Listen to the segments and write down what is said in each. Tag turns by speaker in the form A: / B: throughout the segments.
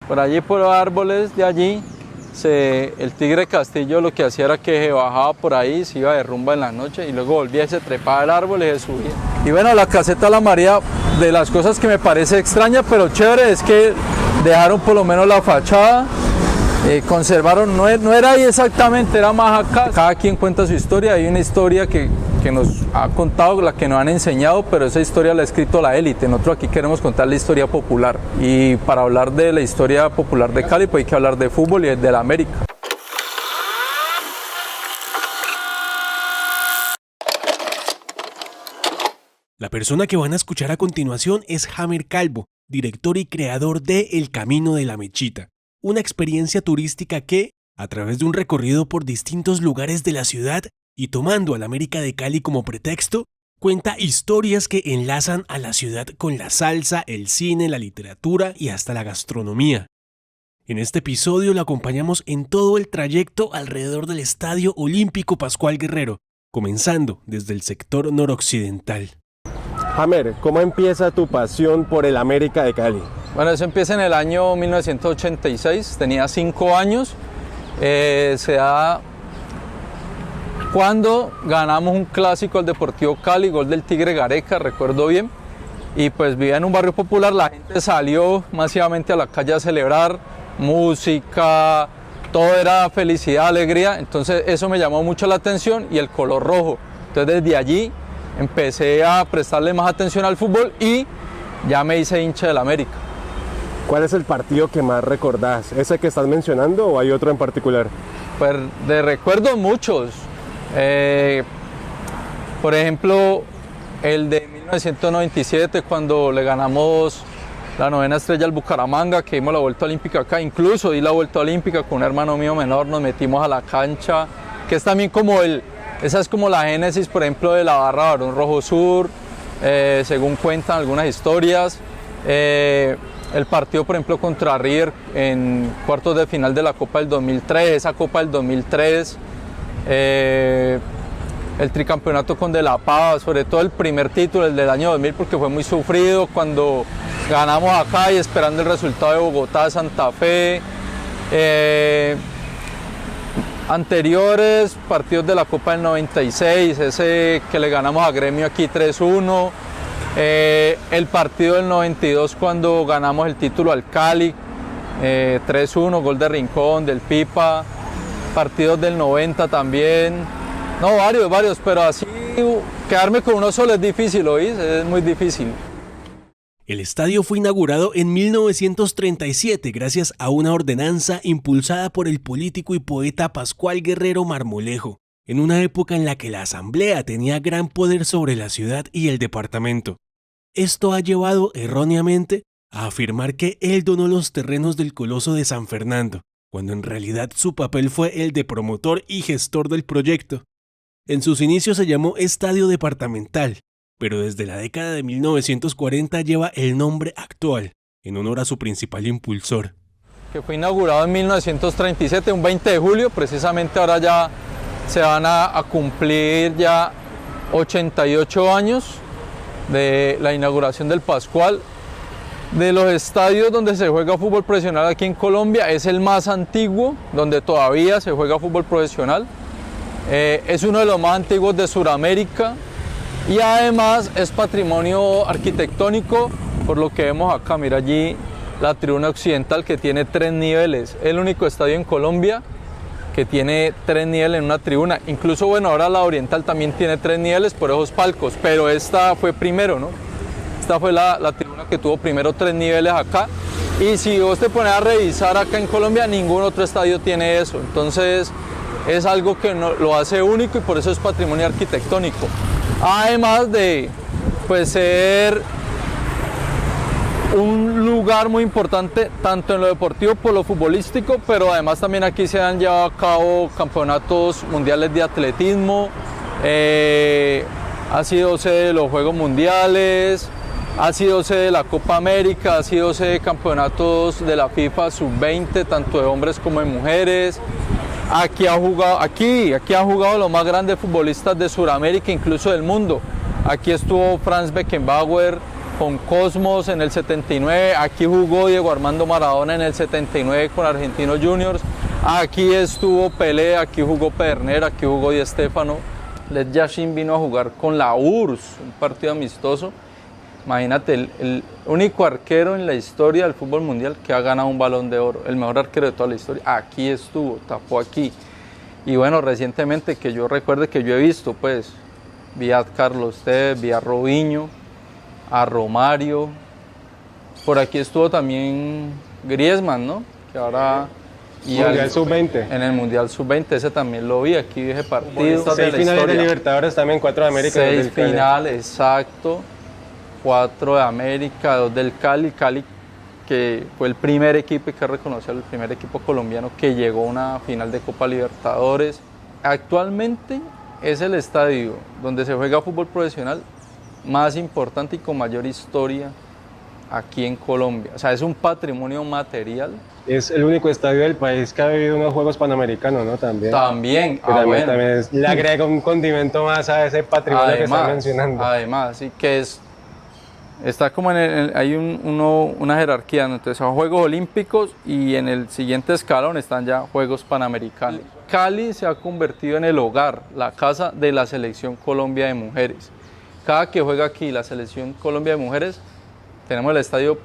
A: Por allí, por los árboles de allí, el tigre Castillo lo que hacía era que se bajaba por ahí, se iba de rumba en la noche y luego volvía y se trepaba al árbol y se subía. Y bueno, la caseta La María, de las cosas que me parece extraña pero chévere es que dejaron por lo menos la fachada, conservaron, no era ahí exactamente, era más acá. Cada quien cuenta su historia, hay una historia que nos ha contado, la que nos han enseñado, pero esa historia la ha escrito la élite. Nosotros aquí queremos contar la historia popular, y para hablar de la historia popular de Cali pues hay que hablar de fútbol y de la América.
B: La persona que van a escuchar a continuación es Jamer Calvo, director y creador de El Camino de la Mechita, una experiencia turística que, a través de un recorrido por distintos lugares de la ciudad y tomando a la América de Cali como pretexto, cuenta historias que enlazan a la ciudad con la salsa, el cine, la literatura y hasta la gastronomía. En este episodio lo acompañamos en todo el trayecto alrededor del Estadio Olímpico Pascual Guerrero, comenzando desde el sector noroccidental.
C: Jamer, ¿cómo empieza tu pasión por el América de Cali?
A: Bueno, eso empieza en el año 1986, tenía 5 años, se da cuando ganamos un clásico al Deportivo Cali, gol del Tigre Gareca, recuerdo bien, y pues vivía en un barrio popular, la gente salió masivamente a la calle a celebrar, música, todo era felicidad, alegría, entonces eso me llamó mucho la atención y el color rojo, entonces desde allí empecé a prestarle más atención al fútbol y ya me hice hincha del América.
C: ¿Cuál es el partido que más recordás? ¿Ese que estás mencionando o hay otro en particular?
A: Pues de recuerdos muchos. Por ejemplo, el de 1997 cuando le ganamos la 9ª estrella al Bucaramanga, que dimos la vuelta olímpica acá, incluso di la vuelta olímpica con un hermano mío menor, nos metimos a la cancha, que es también como esa es como la génesis, por ejemplo, de la barra Barón Rojo Sur, según cuentan algunas historias. El partido, por ejemplo, contra River en cuartos de final de la Copa del 2003, esa Copa del 2003, el tricampeonato con De La Pava, sobre todo el primer título, el del año 2000, porque fue muy sufrido cuando ganamos acá y esperando el resultado de Bogotá, Santa Fe. Anteriores partidos de la Copa del 96, ese que le ganamos a Gremio aquí 3-1, el partido del 92 cuando ganamos el título al Cali, 3-1, gol de Rincón, del Pipa, partidos del 90 también, no, varios, pero así quedarme con uno solo es difícil, ¿oís? Es muy difícil.
B: El estadio fue inaugurado en 1937 gracias a una ordenanza impulsada por el político y poeta Pascual Guerrero Marmolejo, en una época en la que la asamblea tenía gran poder sobre la ciudad y el departamento. Esto ha llevado erróneamente a afirmar que él donó los terrenos del Coloso de San Fernando, cuando en realidad su papel fue el de promotor y gestor del proyecto. En sus inicios se llamó Estadio Departamental, pero desde la década de 1940 lleva el nombre actual, en honor a su principal impulsor.
A: Que fue inaugurado en 1937, un 20 de julio, precisamente ahora ya se van a cumplir ya 88 años de la inauguración del Pascual. De los estadios donde se juega fútbol profesional aquí en Colombia, es el más antiguo, donde todavía se juega fútbol profesional. Es uno de los más antiguos de Sudamérica y además es patrimonio arquitectónico, por lo que vemos acá, mira allí la tribuna occidental que tiene 3 niveles, el único estadio en Colombia que tiene 3 niveles en una tribuna, incluso bueno, ahora la oriental también tiene 3 niveles por esos palcos, pero esta fue primero, ¿no? Esta fue la tribuna que tuvo primero 3 niveles acá, y si vos te pones a revisar acá en Colombia, ningún otro estadio tiene eso, entonces es algo que lo hace único y por eso es patrimonio arquitectónico. Además de pues, ser un lugar muy importante tanto en lo deportivo por lo futbolístico, pero además también aquí se han llevado a cabo campeonatos mundiales de atletismo, ha sido sede de los Juegos Mundiales, ha sido sede de la Copa América, ha sido sede de campeonatos de la FIFA Sub-20, tanto de hombres como de mujeres. Aquí han jugado los más grandes futbolistas de Sudamérica, incluso del mundo. Aquí estuvo Franz Beckenbauer, con Cosmos en el 79, aquí jugó Diego Armando Maradona en el 79 con Argentinos Juniors, aquí estuvo Pelé, aquí jugó Pedernera, aquí jugó Di Stéfano. Lech Yashin vino a jugar con la URSS, un partido amistoso. Imagínate, el único arquero en la historia del fútbol mundial que ha ganado un Balón de Oro, el mejor arquero de toda la historia, aquí estuvo, tapó aquí. Y bueno, recientemente que yo recuerde que yo he visto, pues, vi a Carlos Tevez, vi a Robinho, a Romario, por aquí estuvo también Griezmann, ¿no? Que ahora...
C: Mundial Sub-20.
A: En el Mundial Sub-20, ese también lo vi, aquí vi ese partido.
C: 6 finales de Libertadores también, 4 de América.
A: 6 finales, exacto. 4 de América, 2 del Cali, que fue el primer equipo, que reconoció el primer equipo colombiano que llegó a una final de Copa Libertadores. Actualmente es el estadio donde se juega fútbol profesional más importante y con mayor historia aquí en Colombia. O sea, es un patrimonio material.
C: Es el único estadio del país que ha vivido unos Juegos Panamericanos, ¿no? También
A: Bueno.
C: Le agrega un condimento más a ese patrimonio que están mencionando.
A: Además, sí, que está como hay una jerarquía, ¿no? Entonces son Juegos Olímpicos y en el siguiente escalón están ya Juegos Panamericanos. Cali se ha convertido en el hogar, la casa de la Selección Colombia de Mujeres. Cada que juega aquí la Selección Colombia de Mujeres, tenemos el estadio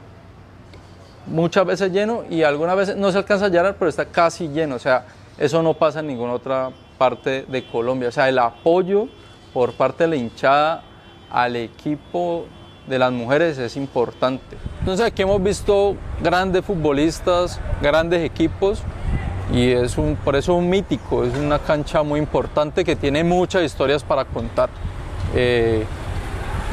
A: muchas veces lleno y algunas veces no se alcanza a llenar, pero está casi lleno. O sea, eso no pasa en ninguna otra parte de Colombia. O sea, el apoyo por parte de la hinchada al equipo de las mujeres es importante. Entonces aquí hemos visto grandes futbolistas, grandes equipos y por eso es un mítico, es una cancha muy importante que tiene muchas historias para contar.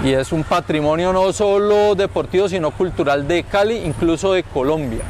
A: Y es un patrimonio no solo deportivo, sino cultural de Cali, incluso de Colombia.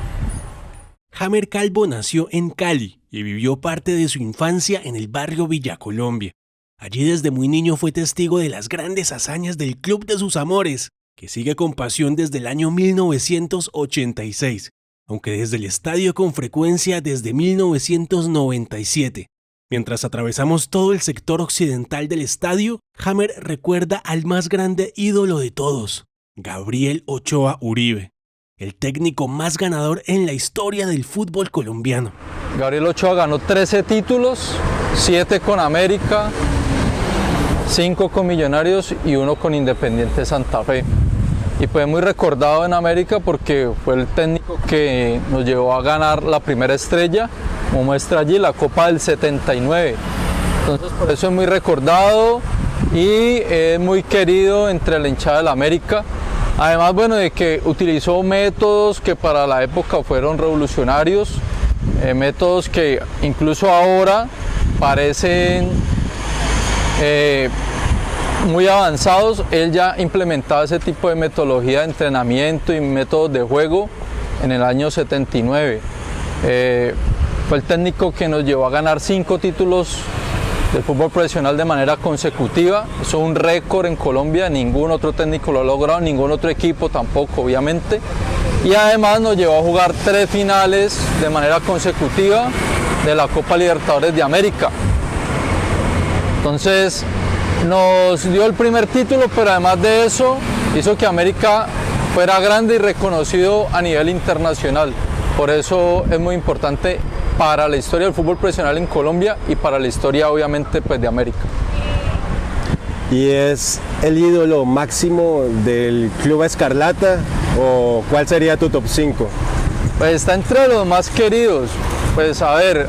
B: Jamer Calvo nació en Cali y vivió parte de su infancia en el barrio Villa Colombia. Allí desde muy niño fue testigo de las grandes hazañas del club de sus amores, que sigue con pasión desde el año 1986, aunque desde el estadio con frecuencia desde 1997. Mientras atravesamos todo el sector occidental del estadio, Jamer recuerda al más grande ídolo de todos, Gabriel Ochoa Uribe, el técnico más ganador en la historia del fútbol colombiano.
A: Gabriel Ochoa ganó 13 títulos, 7 con América, 5 con Millonarios y 1 con Independiente Santa Fe. Y fue muy recordado en América porque fue el técnico que nos llevó a ganar la primera estrella, como muestra allí, la Copa del 79. Entonces por eso es muy recordado y es muy querido entre la hinchada de la América. Además, bueno, de que utilizó métodos que para la época fueron revolucionarios, métodos que incluso ahora parecen muy avanzados. Él ya implementaba ese tipo de metodología de entrenamiento y métodos de juego en el año 79. Fue el técnico que nos llevó a ganar 5 títulos del fútbol profesional de manera consecutiva. Eso es un récord en Colombia, ningún otro técnico lo ha logrado, ningún otro equipo tampoco, obviamente. Y además nos llevó a jugar 3 finales de manera consecutiva de la Copa Libertadores de América. Entonces nos dio el primer título, pero además de eso hizo que América fuera grande y reconocido a nivel internacional. Por eso es muy importante para la historia del fútbol profesional en Colombia y para la historia, obviamente, pues, de América.
C: ¿Y es el ídolo máximo del Club Escarlata o cuál sería tu top 5?
A: Pues está entre los más queridos. Pues a ver,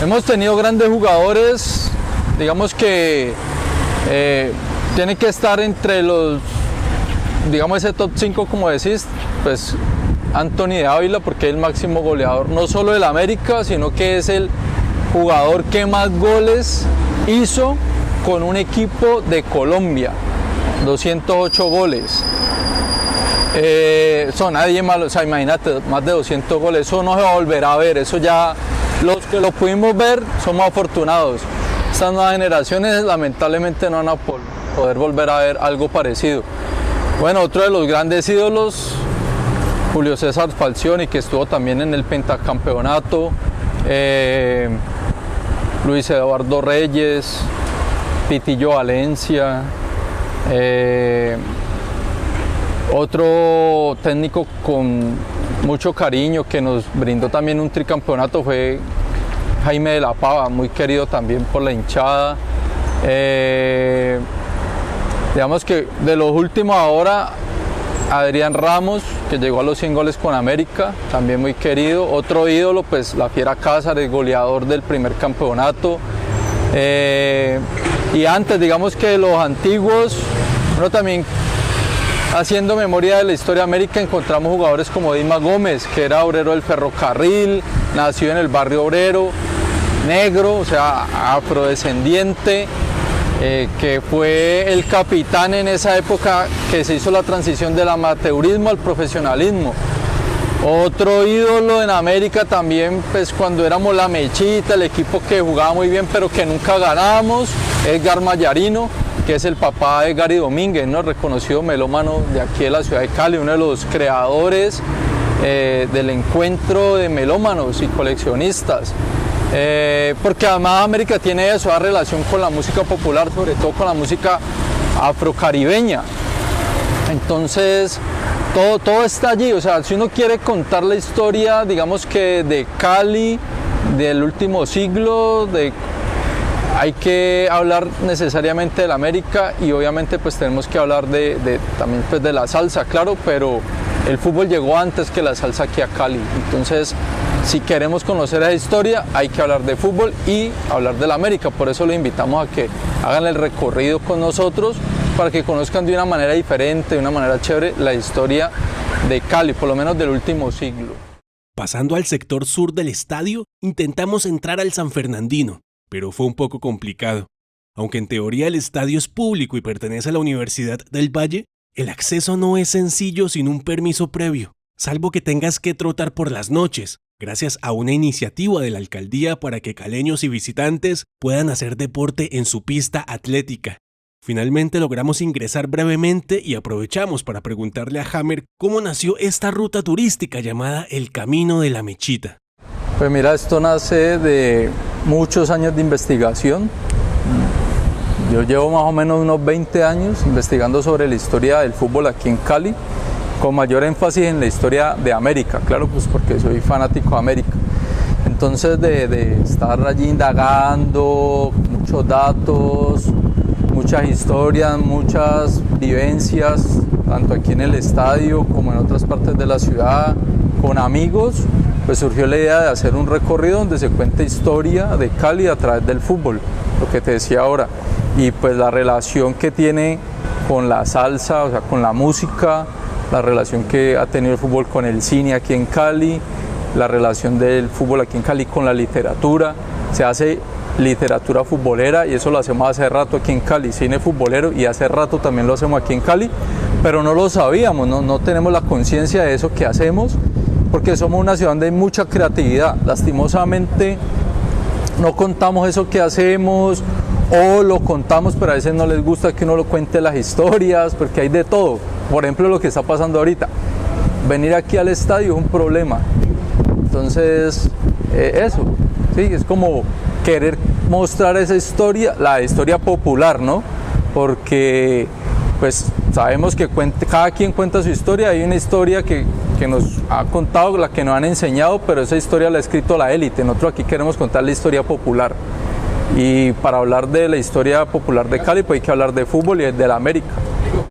A: hemos tenido grandes jugadores, digamos que tiene que estar entre los, digamos, ese top 5, como decís, pues Anthony de Ávila, porque es el máximo goleador no solo del América, sino que es el jugador que más goles hizo con un equipo de Colombia, 208 goles. Eso nadie más, o sea, imagínate, más de 200 goles, eso no se va a volver a ver, eso ya, los que lo pudimos ver somos afortunados. Estas nuevas generaciones lamentablemente no van a poder volver a ver algo parecido. Bueno, otro de los grandes ídolos, Julio César Falcioni, que estuvo también en el pentacampeonato, Luis Eduardo Reyes, Pitillo Valencia, Otro técnico con mucho cariño que nos brindó también un tricampeonato fue Jaime de la Pava, muy querido también por la hinchada. Digamos que de los últimos ahora, Adrián Ramos, que llegó a los 100 goles con América, también muy querido. Otro ídolo, pues la Fiera Cázares, goleador del primer campeonato. Y antes, digamos que los antiguos, uno también, haciendo memoria de la historia de América, encontramos jugadores como Dima Gómez, que era obrero del ferrocarril, nació en el barrio obrero, negro, o sea, afrodescendiente, que fue el capitán en esa época que se hizo la transición del amateurismo al profesionalismo. Otro ídolo en América también, pues cuando éramos la Mechita, el equipo que jugaba muy bien pero que nunca ganábamos, Edgar Mayarino, que es el papá de Gary Domínguez, ¿no? Reconocido melómano de aquí de la ciudad de Cali, uno de los creadores del encuentro de melómanos y coleccionistas. Porque además América tiene eso, la relación con la música popular, sobre todo con la música afrocaribeña. Entonces, todo está allí. O sea, si uno quiere contar la historia, digamos que de Cali, del último siglo, hay que hablar necesariamente de la América y obviamente pues tenemos que hablar también pues de la salsa, claro, pero el fútbol llegó antes que la salsa aquí a Cali. Entonces, si queremos conocer esa historia, hay que hablar de fútbol y hablar de la América. Por eso los invitamos a que hagan el recorrido con nosotros para que conozcan de una manera diferente, de una manera chévere, la historia de Cali, por lo menos del último siglo.
B: Pasando al sector sur del estadio, intentamos entrar al San Fernandino, pero fue un poco complicado. Aunque en teoría el estadio es público y pertenece a la Universidad del Valle, el acceso no es sencillo sin un permiso previo, salvo que tengas que trotar por las noches, gracias a una iniciativa de la alcaldía para que caleños y visitantes puedan hacer deporte en su pista atlética. Finalmente logramos ingresar brevemente y aprovechamos para preguntarle a Hammer cómo nació esta ruta turística llamada El Camino de la Mechita.
A: Pues mira, esto nace de muchos años de investigación. Yo llevo más o menos unos 20 años investigando sobre la historia del fútbol aquí en Cali, con mayor énfasis en la historia de América, claro, pues porque soy fanático de América. Entonces de estar allí indagando, muchos datos, muchas historias, muchas vivencias, tanto aquí en el estadio como en otras partes de la ciudad, con amigos, pues surgió la idea de hacer un recorrido donde se cuente historia de Cali a través del fútbol, lo que te decía ahora, y pues la relación que tiene con la salsa, o sea, con la música, la relación que ha tenido el fútbol con el cine aquí en Cali, la relación del fútbol aquí en Cali con la literatura. Se hace literatura futbolera y eso lo hacemos hace rato aquí en Cali, cine futbolero, y hace rato también lo hacemos aquí en Cali, pero no lo sabíamos, no tenemos la conciencia de eso que hacemos, porque somos una ciudad donde hay mucha creatividad. Lastimosamente no contamos eso que hacemos, o lo contamos pero a veces no les gusta que uno lo cuente las historias, porque hay de todo. Por ejemplo, lo que está pasando ahorita, venir aquí al estadio es un problema. Entonces eso, sí, es como querer mostrar esa historia, la historia popular, ¿no? Porque pues sabemos que cada quien cuenta su historia. Hay una historia que nos ha contado, la que nos han enseñado, pero esa historia la ha escrito la élite. Nosotros aquí queremos contar la historia popular. Y para hablar de la historia popular de Cali, pues hay que hablar de fútbol y de la América.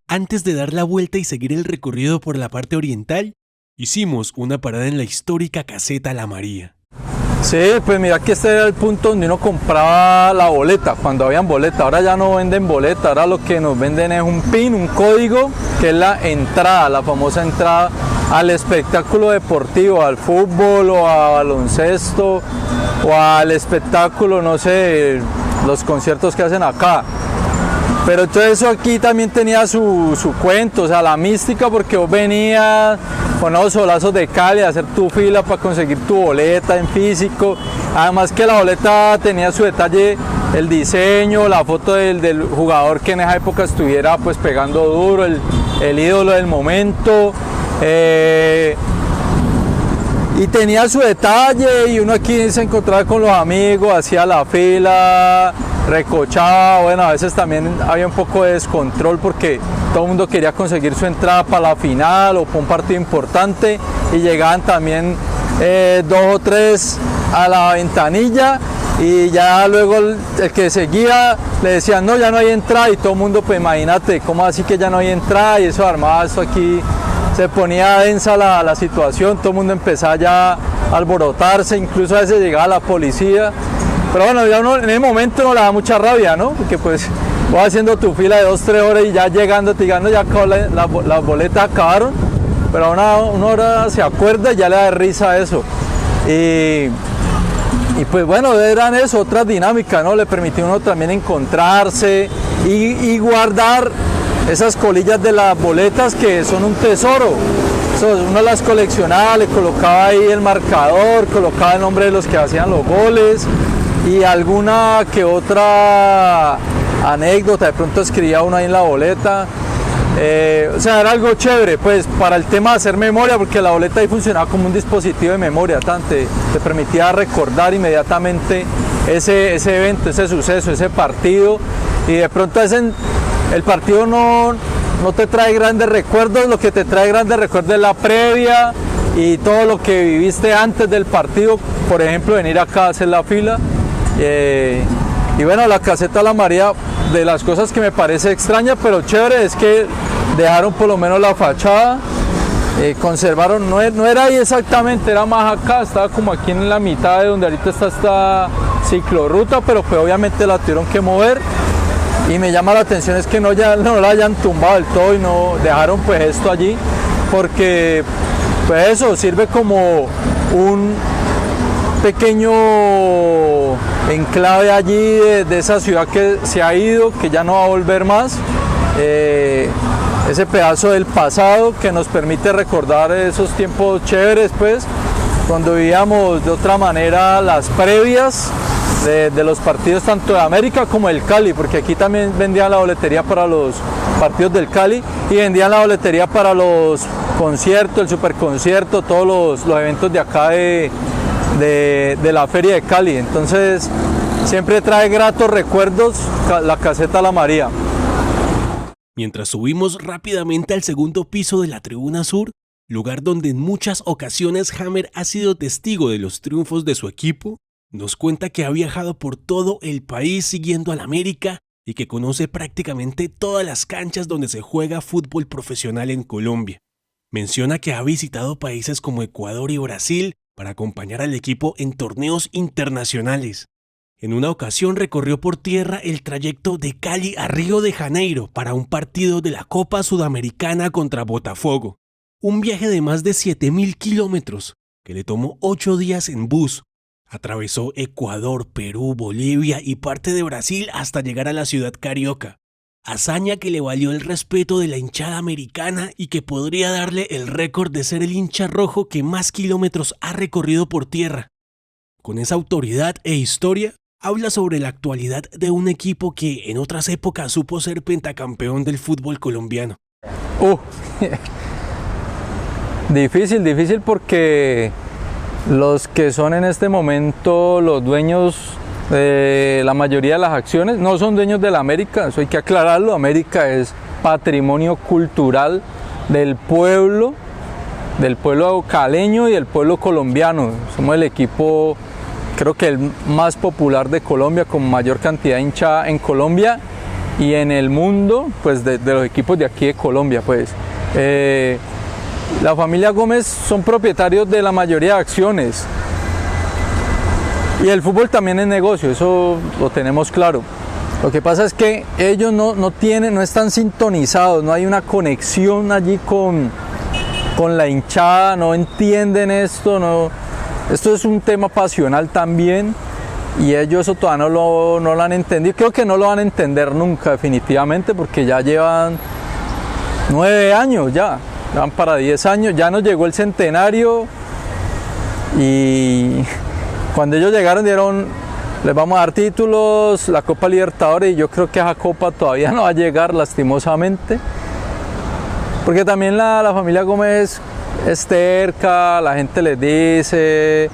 B: Antes de dar la vuelta y seguir el recorrido por la parte oriental, hicimos una parada en la histórica caseta La María.
A: Sí, pues mira que este era el punto donde uno compraba la boleta, cuando habían boleta. Ahora ya no venden boleta, ahora lo que nos venden es un pin, un código, que es la entrada, la famosa entrada al espectáculo deportivo, al fútbol o a baloncesto o al espectáculo, no sé, los conciertos que hacen acá. Pero todo eso aquí también tenía su cuento, o sea, la mística, porque vos venías con los solazos de Cali a hacer tu fila para conseguir tu boleta en físico. Además que la boleta tenía su detalle, el diseño, la foto del jugador que en esa época estuviera pues pegando duro, el ídolo del momento. Y tenía su detalle, y uno aquí se encontraba con los amigos, hacía la fila, recochaba, bueno, a veces también había un poco de descontrol porque todo el mundo quería conseguir su entrada para la final o para un partido importante y llegaban también 2 o 3 a la ventanilla y ya luego el que seguía le decían no, ya no hay entrada y todo el mundo, pues imagínate, ¿cómo así que ya no hay entrada? Y eso armaba esto aquí, se ponía densa la situación, todo el mundo empezaba ya a alborotarse, incluso a veces llegaba la policía, pero bueno, ya uno en el momento no le da mucha rabia, ¿no? Porque pues vas haciendo tu fila de 2 o 3 horas y ya llegando ya las boletas acabaron, pero una hora se acuerda y ya le da risa eso. Y pues bueno, eran eso, otras dinámicas, ¿no? Le permitió a uno también encontrarse y guardar esas colillas de las boletas que son un tesoro. Uno las coleccionaba, le colocaba ahí el marcador, colocaba el nombre de los que hacían los goles y alguna que otra anécdota, de pronto escribía uno ahí en la boleta. O sea, era algo chévere, pues, para el tema de hacer memoria, porque la boleta ahí funcionaba como un dispositivo de memoria, te permitía recordar inmediatamente ese evento, ese suceso, ese partido, y de pronto el partido no te trae grandes recuerdos, lo que te trae grandes recuerdos es la previa y todo lo que viviste antes del partido, por ejemplo, venir acá a hacer la fila. Y bueno, la caseta La María, de las cosas que me parece extraña pero chévere es que dejaron por lo menos la fachada, conservaron, no era ahí exactamente, era más acá, estaba como aquí en la mitad de donde ahorita está esta ciclorruta, pero pues obviamente la tuvieron que mover y me llama la atención es que no la hayan tumbado del todo y no dejaron pues esto allí, porque pues eso sirve como un pequeño enclave allí de esa ciudad que se ha ido, que ya no va a volver más, ese pedazo del pasado que nos permite recordar esos tiempos chéveres, pues, cuando vivíamos de otra manera las previas de los partidos tanto de América como del Cali, porque aquí también vendían la boletería para los partidos del Cali y vendían la boletería para los conciertos, el superconcierto, todos los eventos de acá de la Feria de Cali. Entonces siempre trae gratos recuerdos la caseta La María.
B: Mientras subimos rápidamente al segundo piso de la tribuna sur, lugar donde en muchas ocasiones Hammer ha sido testigo de los triunfos de su equipo, nos cuenta que ha viajado por todo el país siguiendo al América y que conoce prácticamente todas las canchas donde se juega fútbol profesional en Colombia. Menciona que ha visitado países como Ecuador y Brasil para acompañar al equipo en torneos internacionales. En una ocasión recorrió por tierra el trayecto de Cali a Río de Janeiro para un partido de la Copa Sudamericana contra Botafogo. Un viaje de más de 7.000 kilómetros que le tomó 8 días en bus. Atravesó Ecuador, Perú, Bolivia y parte de Brasil hasta llegar a la ciudad carioca. Hazaña que le valió el respeto de la hinchada americana y que podría darle el récord de ser el hincha rojo que más kilómetros ha recorrido por tierra. Con esa autoridad e historia, habla sobre la actualidad de un equipo que en otras épocas supo ser pentacampeón del fútbol colombiano.
A: Difícil porque los que son en este momento los dueños de la mayoría de las acciones no son dueños de la América, eso hay que aclararlo. América es patrimonio cultural del pueblo caleño y del pueblo colombiano. Somos el equipo, creo que el más popular de Colombia, con mayor cantidad de hinchada en Colombia y en el mundo, pues de los equipos de aquí de Colombia, pues. La familia Gómez son propietarios de la mayoría de acciones. Y el fútbol también es negocio, eso lo tenemos claro. Lo que pasa es que ellos no están sintonizados, no hay una conexión allí con la hinchada, no entienden esto, esto es un tema pasional también y ellos eso todavía no lo han entendido. Creo que no lo van a entender nunca definitivamente porque ya llevan 9 años, ya van para 10 años, ya nos llegó el centenario y cuando ellos llegaron les vamos a dar títulos, la Copa Libertadores, y yo creo que esa copa todavía no va a llegar lastimosamente, porque también la familia Gómez es terca, la gente les dice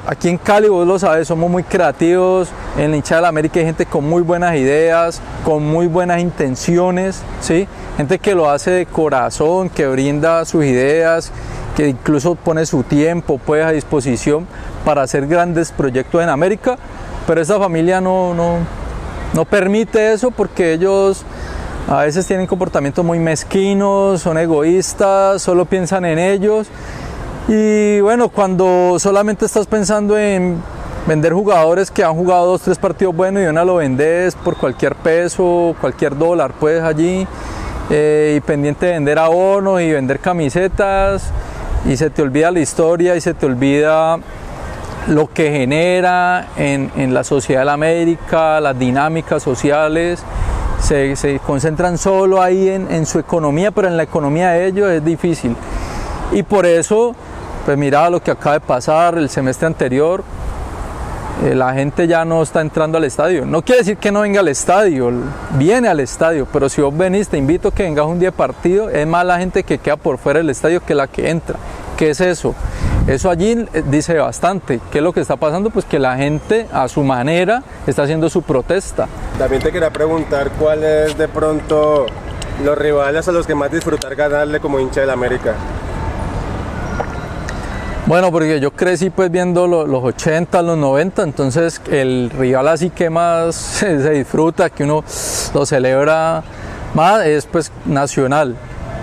A: aquí en Cali, vos lo sabes, somos muy creativos. En la hinchada de la América hay gente con muy buenas ideas, con muy buenas intenciones, ¿sí? Gente que lo hace de corazón, que brinda sus ideas, que incluso pone su tiempo pues, a disposición para hacer grandes proyectos en América, pero esta familia no permite eso porque ellos a veces tienen comportamientos muy mezquinos, son egoístas, solo piensan en ellos. Y bueno, cuando solamente estás pensando en vender jugadores que han jugado 2 o 3 partidos buenos y una lo vendes por cualquier peso, cualquier dólar, pues allí, y pendiente de vender abonos y vender camisetas, y se te olvida la historia y se te olvida lo que genera en la sociedad de la América, las dinámicas sociales. Se concentran solo ahí en su economía, pero en la economía de ellos es difícil. Y por eso, pues mira lo que acaba de pasar el semestre anterior, la gente ya no está entrando al estadio. No quiere decir que no venga al estadio, viene al estadio, pero si vos venís, te invito a que vengas un día de partido, es más la gente que queda por fuera del estadio que la que entra. ¿Qué es eso? Eso allí dice bastante. ¿Qué es lo que está pasando? Pues que la gente a su manera está haciendo su protesta.
C: También te quería preguntar cuál es de pronto los rivales a los que más disfrutar ganarle como hincha del América.
A: Bueno, porque yo crecí pues viendo los 80, los 90, entonces el rival así que más se disfruta, que uno lo celebra más, es pues Nacional.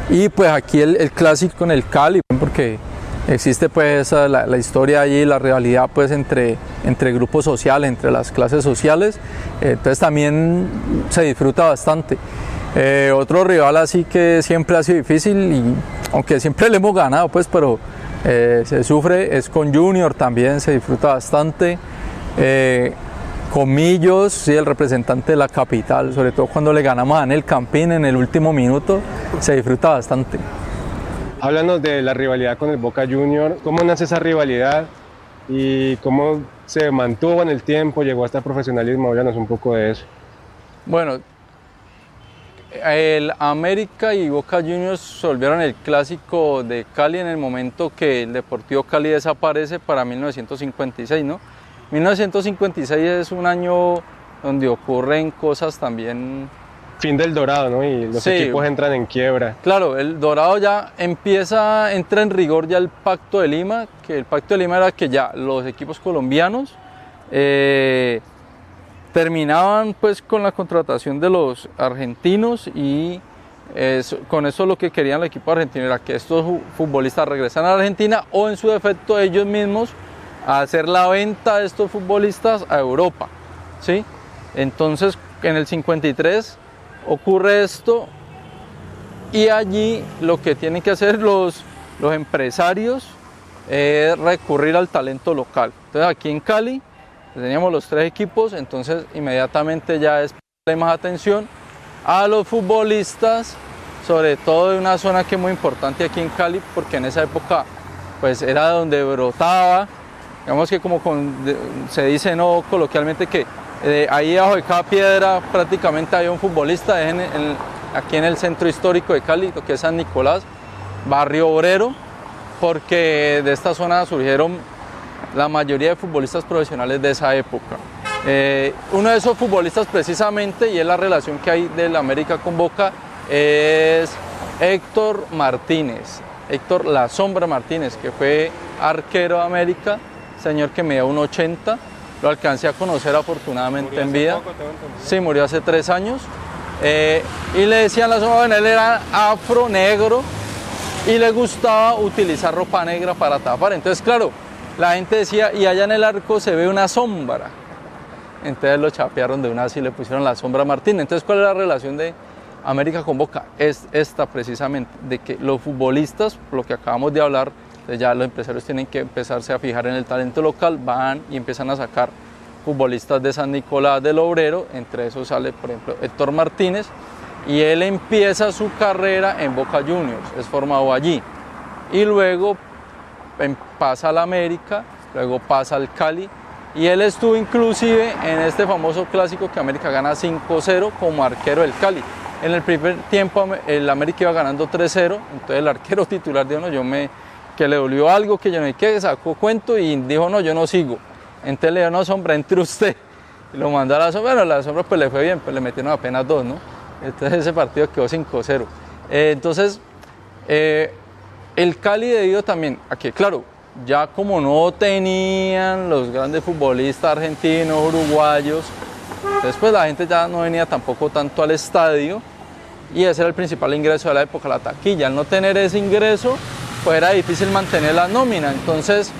A: Y pues aquí el clásico en el Cali, porque existe pues la historia allí, la rivalidad pues entre grupos sociales, entre las clases sociales, entonces también se disfruta bastante. Otro rival así que siempre ha sido difícil, y aunque siempre le hemos ganado pues, pero se sufre, es con Junior, también se disfruta bastante. Con Millos, sí, el representante de la capital, sobre todo cuando le ganamos a Anel Campín en el último minuto, se disfruta bastante.
C: Háblanos de la rivalidad con el Boca Junior, ¿cómo nace esa rivalidad y cómo se mantuvo en el tiempo, llegó hasta el profesionalismo? Háblanos un poco de eso.
A: Bueno, el América y Boca Juniors se volvieron el clásico de Cali en el momento que el Deportivo Cali desaparece para 1956, ¿no? 1956 es un año donde ocurren cosas también.
C: Fin del Dorado, ¿no? Y los equipos entran en quiebra.
A: Claro, el Dorado ya entra en rigor ya el Pacto de Lima, que el Pacto de Lima era que ya los equipos colombianos terminaban pues con la contratación de los argentinos, y con eso lo que querían el equipo argentino era que estos futbolistas regresaran a Argentina, o en su defecto ellos mismos a hacer la venta de estos futbolistas a Europa, ¿sí? Entonces en el 53 ocurre esto, y allí lo que tienen que hacer los empresarios es recurrir al talento local. Entonces aquí en Cali teníamos los 3 equipos, entonces inmediatamente ya es ponerle más atención a los futbolistas, sobre todo de una zona que es muy importante aquí en Cali, porque en esa época pues era donde brotaba, digamos que como se dice no coloquialmente, que ahí debajo de cada piedra prácticamente había un futbolista. Aquí en el centro histórico de Cali, lo que es San Nicolás, barrio obrero, porque de esta zona surgieron la mayoría de futbolistas profesionales de esa época. Uno de esos futbolistas precisamente, y es la relación que hay del América con Boca, es Héctor Martínez, Héctor La Sombra Martínez, que fue arquero de América, señor que medía 1,80, lo alcancé a conocer afortunadamente en vida. Sí, murió hace 3 años. Y le decían La Sombra, bueno, él era afro, negro, y le gustaba utilizar ropa negra para tapar. Entonces, claro, la gente decía, y allá en el arco se ve una sombra. Entonces lo chapearon de una vez y le pusieron La Sombra Martínez. Entonces, ¿cuál es la relación de América con Boca? Es esta precisamente, de que los futbolistas, lo que acabamos de hablar, ya los empresarios tienen que empezarse a fijar en el talento local, van y empiezan a sacar futbolistas de San Nicolás del Obrero, entre esos sale por ejemplo Héctor Martínez, y él empieza su carrera en Boca Juniors, es formado allí, y luego pasa al América, luego pasa al Cali, y él estuvo inclusive en este famoso clásico que América gana 5-0 como arquero del Cali. En el primer tiempo el América iba ganando 3-0, entonces el arquero titular dijo, no, yo me que le dolió algo, que yo no sé qué, sacó cuento y dijo, no, yo no sigo. Entonces le dijo, no, sombra, entre usted. Y lo mandó a la sombra, bueno, la sombra pues le fue bien, pues le metieron apenas 2, ¿no? Entonces ese partido quedó 5-0. Entonces, el Cali debido también a que, claro, ya como no tenían los grandes futbolistas argentinos, uruguayos, entonces pues la gente ya no venía tampoco tanto al estadio y ese era el principal ingreso de la época, la taquilla. Al no tener ese ingreso, pues era difícil mantener la nómina. Entonces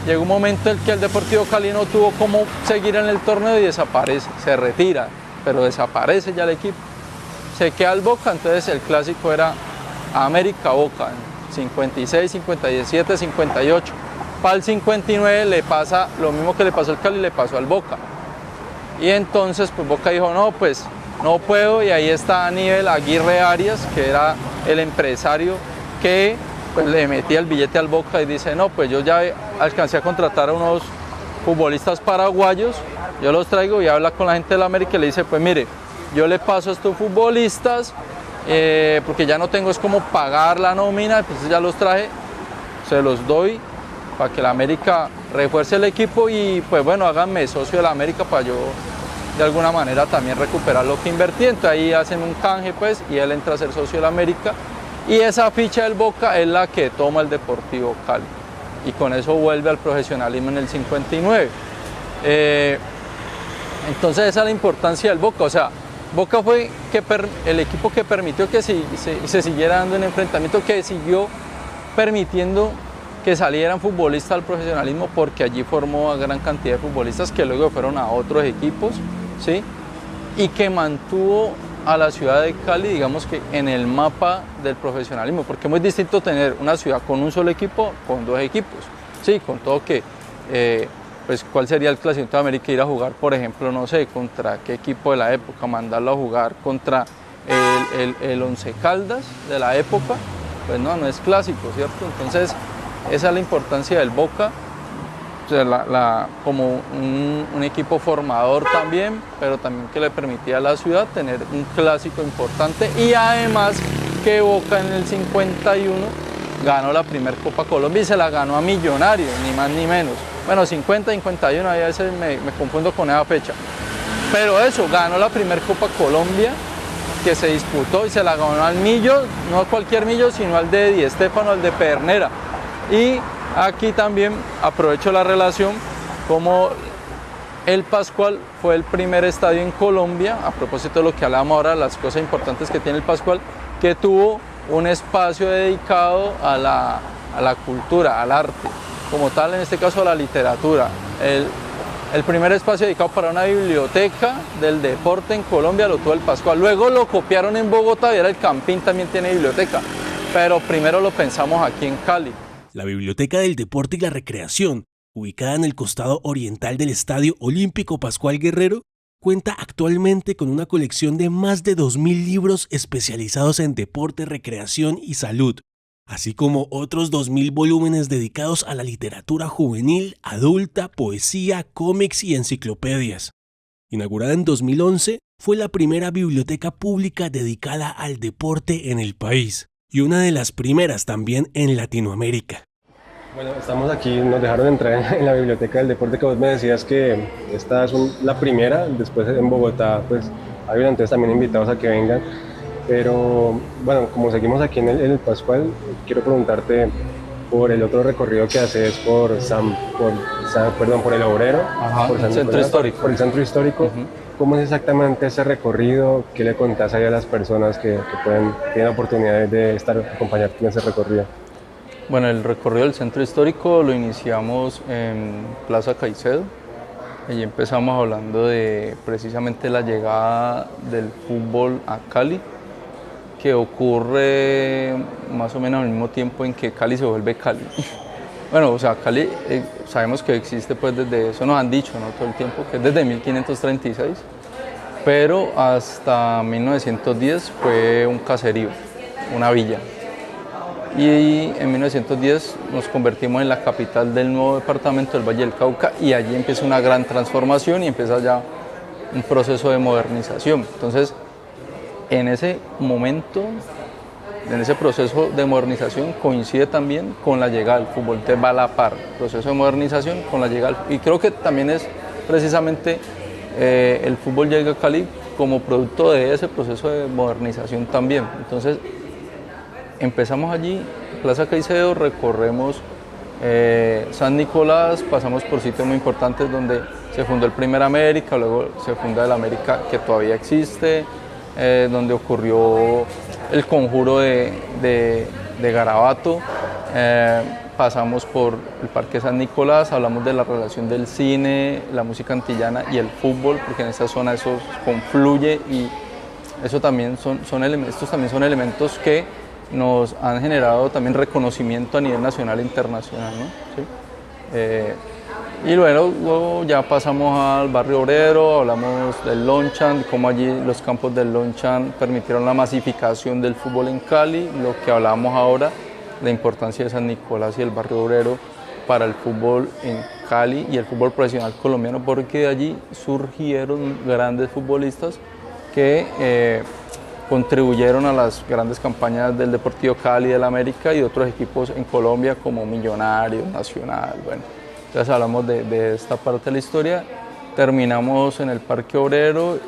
A: llegó un momento en que el Deportivo Cali no tuvo cómo seguir en el torneo y desaparece, se retira, pero desaparece ya el equipo. Se queda el Boca, entonces el clásico era América-Boca, 56, 57, 58. Para el 59 le pasa lo mismo que le pasó al Cali, le pasó al Boca. Y entonces pues Boca dijo, no, pues no puedo, y ahí está Aníbal Aguirre Arias, que era el empresario que pues le metía el billete al Boca y dice, no, pues yo ya alcancé a contratar a unos futbolistas paraguayos, yo los traigo y habla con la gente de la América y le dice, pues mire, yo le paso a estos futbolistas, porque ya no tengo es como pagar la nómina, pues ya los traje, se los doy para que la América refuerce el equipo y pues bueno, háganme socio de la América para yo de alguna manera también recuperar lo que invertí. Entonces ahí hacen un canje pues y él entra a ser socio de la América y esa ficha del Boca es la que toma el Deportivo Cali y con eso vuelve al profesionalismo en el 59. Entonces esa es la importancia del Boca, o sea, Boca fue el equipo que permitió que se siguiera dando un enfrentamiento, que siguió permitiendo que salieran futbolistas al profesionalismo, porque allí formó a gran cantidad de futbolistas que luego fueron a otros equipos, ¿sí? Y que mantuvo a la ciudad de Cali, digamos que en el mapa del profesionalismo, porque es muy distinto tener una ciudad con un solo equipo, con 2 equipos, ¿sí? Con todo que, pues, ¿cuál sería el clásico de América? Ir a jugar, por ejemplo, no sé, contra qué equipo de la época, mandarlo a jugar contra el Once Caldas de la época, pues no es clásico, ¿cierto? Entonces, esa es la importancia del Boca, o sea, como un equipo formador también, pero también que le permitía a la ciudad tener un clásico importante y además que Boca en el 51 ganó la primera Copa Colombia y se la ganó a Millonarios, ni más ni menos. Bueno, 50, 51, a veces me confundo con esa fecha. Pero eso, ganó la primera Copa Colombia que se disputó y se la ganó al Millo, no cualquier Millo, sino al de Di Stéfano, al de Pedernera. Y aquí también aprovecho la relación, como el Pascual fue el primer estadio en Colombia, a propósito de lo que hablábamos ahora, las cosas importantes que tiene el Pascual, que tuvo un espacio dedicado a la cultura, al arte, como tal, en este caso a la literatura. El primer espacio dedicado para una biblioteca del deporte en Colombia lo tuvo el Pascual. Luego lo copiaron en Bogotá y ahora el Campín también tiene biblioteca, pero primero lo pensamos aquí en Cali.
B: La Biblioteca del Deporte y la Recreación, ubicada en el costado oriental del Estadio Olímpico Pascual Guerrero, cuenta actualmente con una colección de más de 2.000 libros especializados en deporte, recreación y salud, así como otros 2.000 volúmenes dedicados a la literatura juvenil, adulta, poesía, cómics y enciclopedias. Inaugurada en 2011, fue la primera biblioteca pública dedicada al deporte en el país y una de las primeras también en Latinoamérica.
C: Bueno, estamos aquí, nos dejaron entrar en la Biblioteca del Deporte, que vos me decías que esta es la primera, después en Bogotá pues hay entonces también invitados a que vengan, pero bueno, como seguimos aquí en el Pascual, quiero preguntarte por el otro recorrido que haces por el Obrero,
A: Ajá,
C: por
A: el centro histórico.
C: Por el centro histórico.
A: Uh-huh.
C: ¿Cómo es exactamente ese recorrido? ¿Qué le contás ahí a las personas que tienen oportunidades de acompañarte en ese recorrido?
A: Bueno, el recorrido del centro histórico lo iniciamos en Plaza Caicedo. Allí empezamos hablando de precisamente la llegada del fútbol a Cali, que ocurre más o menos al mismo tiempo en que Cali se vuelve Cali. Bueno, o sea, Cali sabemos que existe pues desde, eso nos han dicho, ¿no? Todo el tiempo, que es desde 1536, pero hasta 1910 fue un caserío, una villa. Y en 1910 nos convertimos en la capital del nuevo departamento del Valle del Cauca y allí empieza una gran transformación y empieza ya un proceso de modernización. Entonces, en ese momento en ese proceso de modernización coincide también con la llegada del fútbol, entonces va a la par, proceso de modernización con la llegada y creo que también es precisamente el fútbol llega a Cali como producto de ese proceso de modernización también. Entonces empezamos allí, Plaza Caicedo, recorremos San Nicolás, pasamos por sitios muy importantes donde se fundó el primer América, luego se funda el América que todavía existe, donde ocurrió el conjuro de Garabato, pasamos por el Parque San Nicolás, hablamos de la relación del cine, la música antillana y el fútbol, porque en esta zona eso confluye y eso también estos también son elementos que nos han generado también reconocimiento a nivel nacional e internacional, ¿no? ¿Sí? Y luego ya pasamos al barrio obrero, hablamos del Lonchan, cómo allí los campos del Lonchan permitieron la masificación del fútbol en Cali, lo que hablábamos ahora, la importancia de San Nicolás y el barrio obrero para el fútbol en Cali y el fútbol profesional colombiano, porque de allí surgieron grandes futbolistas que contribuyeron a las grandes campañas del Deportivo Cali, del América y de otros equipos en Colombia como Millonarios, Nacional, bueno. Entonces hablamos de esta parte de la historia, terminamos en el Parque Obrero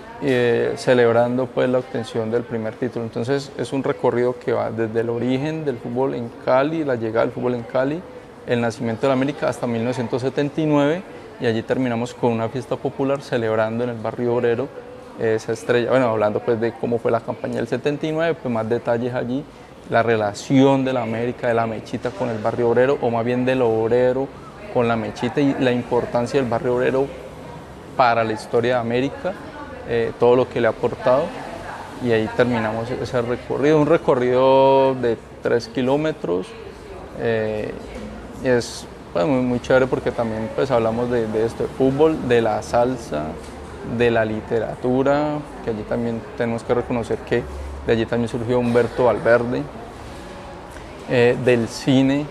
A: celebrando pues la obtención del primer título. Entonces es un recorrido que va desde el origen del fútbol en Cali, la llegada del fútbol en Cali, el nacimiento de la América hasta 1979 y allí terminamos con una fiesta popular celebrando en el barrio obrero esa estrella. Bueno, hablando pues de cómo fue la campaña del 79, pues más detalles allí, la relación de la América, de la mechita con el barrio obrero o más bien del obrero con la mechita y la importancia del barrio obrero para la historia de América, todo lo que le ha aportado y ahí terminamos ese recorrido, un recorrido de 3 kilómetros, es pues, muy chévere porque también pues, hablamos de esto, de fútbol, de la salsa, de la literatura, que allí también tenemos que reconocer que de allí también surgió Humberto Valverde, del cine,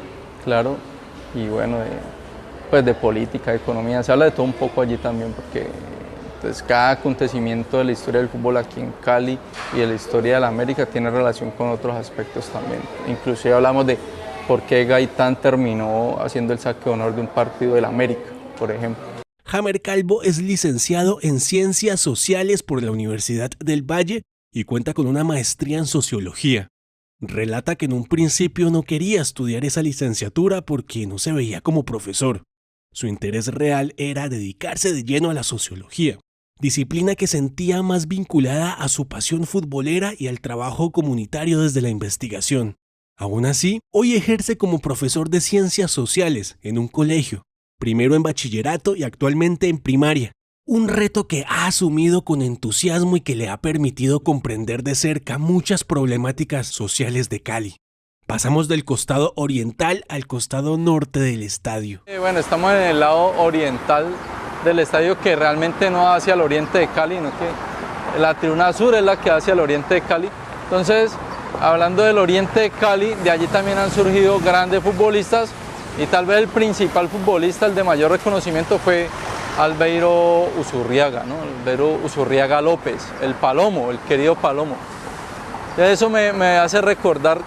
A: claro, y bueno, pues de política, de economía, se habla de todo un poco allí también porque entonces, cada acontecimiento de la historia del fútbol aquí en Cali y de la historia de la América tiene relación con otros aspectos también. Inclusive hablamos de por qué Gaitán terminó haciendo el saque de honor de un partido del América, por ejemplo.
B: Jamer Calvo es licenciado en Ciencias Sociales por la Universidad del Valle y cuenta con una maestría en Sociología. Relata que en un principio no quería estudiar esa licenciatura porque no se veía como profesor. Su interés real era dedicarse de lleno a la sociología, disciplina que sentía más vinculada a su pasión futbolera y al trabajo comunitario desde la investigación. Aún así, hoy ejerce como profesor de Ciencias Sociales en un colegio, primero en bachillerato y actualmente en primaria. Un reto que ha asumido con entusiasmo y que le ha permitido comprender de cerca muchas problemáticas sociales de Cali. Pasamos del costado oriental al costado norte del estadio.
A: Bueno, estamos en el lado oriental del estadio que realmente no hacia el oriente de Cali, sino que la tribuna sur es la que hacia el oriente de Cali. Entonces, hablando del oriente de Cali, de allí también han surgido grandes futbolistas y tal vez el principal futbolista, el de mayor reconocimiento fue Albeiro Usurriaga, ¿no? Albeiro Usurriaga López, el Palomo, el querido Palomo. Eso me hace recordar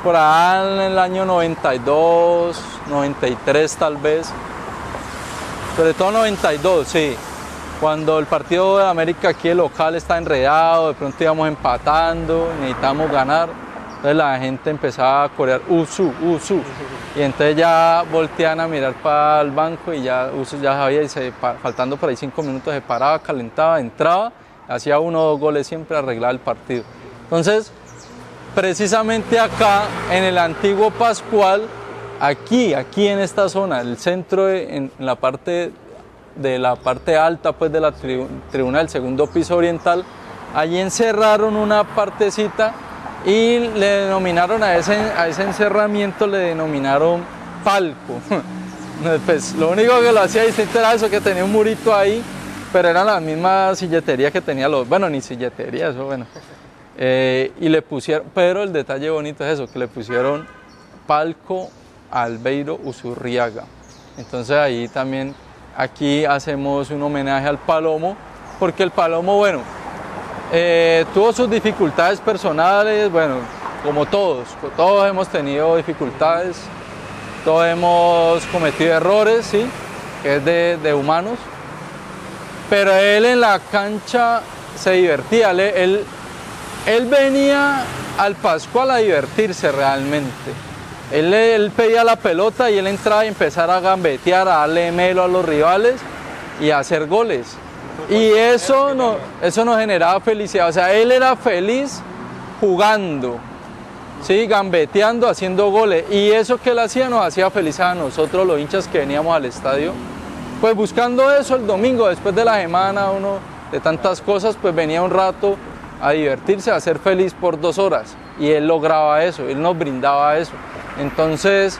A: por allá en el año 92, 93 tal vez, sobre todo 92, sí, cuando el partido de América aquí el local está enredado, de pronto íbamos empatando, necesitamos ganar, entonces la gente empezaba a corear Usu, Usu, y entonces ya voltean a mirar para el banco y ya Usu ya sabía, y faltando por ahí 5 minutos se paraba, calentaba, entraba, hacía 1 o 2 goles siempre, arreglaba el partido. Entonces, precisamente acá, en el antiguo Pascual, aquí en esta zona, el centro, en la parte alta pues, de la tribuna del segundo piso oriental, allí encerraron una partecita y le denominaron a ese encerramiento, le denominaron palco. Pues lo único que lo hacía distinto era eso, que tenía un murito ahí, pero era la misma silletería que tenía bueno, ni silletería, eso bueno. Y le pusieron, pero el detalle bonito es eso, que le pusieron palco Albeiro Usurriaga. Entonces ahí también, aquí hacemos un homenaje al Palomo, porque el Palomo, bueno, tuvo sus dificultades personales, bueno, como todos hemos tenido dificultades, todos hemos cometido errores, ¿sí? Que es de humanos, pero él en la cancha se divertía, él venía al Pascual a divertirse realmente. Él pedía la pelota y él entraba y empezaba a gambetear, a darle melo a los rivales y a hacer goles. Y eso nos generaba felicidad, o sea, él era feliz jugando, ¿sí? Gambeteando, haciendo goles, y eso que él hacía nos hacía felices a nosotros los hinchas que veníamos al estadio, pues buscando eso el domingo, después de la semana, uno de tantas cosas, pues venía un rato a divertirse, a ser feliz por 2 horas, y él lograba eso, él nos brindaba eso. Entonces,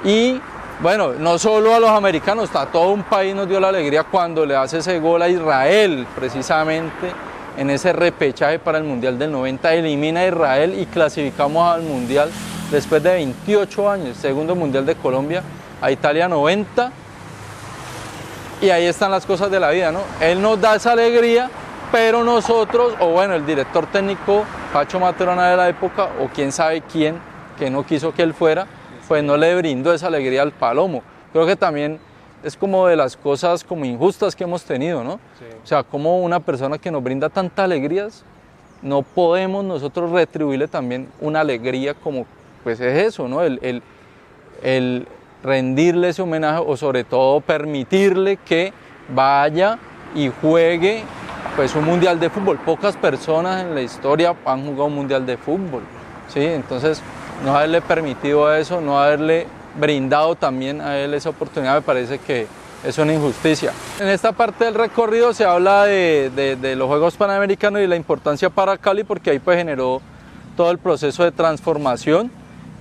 A: y bueno, no solo a los americanos, a todo un país nos dio la alegría cuando le hace ese gol a Israel, precisamente en ese repechaje para el Mundial del 90, elimina a Israel y clasificamos al Mundial después de 28 años, segundo Mundial de Colombia, a Italia 90, y ahí están las cosas de la vida, ¿no? Él nos da esa alegría, pero nosotros, o bueno, el director técnico, Pacho Maturana de la época, o quién sabe quién, que no quiso que él fuera, pues no le brindó esa alegría al Palomo. Creo que también es como de las cosas como injustas que hemos tenido, ¿no? Sí. O sea, como una persona que nos brinda tantas alegrías, no podemos nosotros retribuirle también una alegría como, pues es eso, ¿no? El rendirle ese homenaje, o sobre todo permitirle que vaya y juegue pues un mundial de fútbol. Pocas personas en la historia han jugado un mundial de fútbol, ¿sí? Entonces, no haberle permitido eso, no haberle brindado también a él esa oportunidad, me parece que es una injusticia. En esta parte del recorrido se habla de los Juegos Panamericanos y la importancia para Cali, porque ahí pues generó todo el proceso de transformación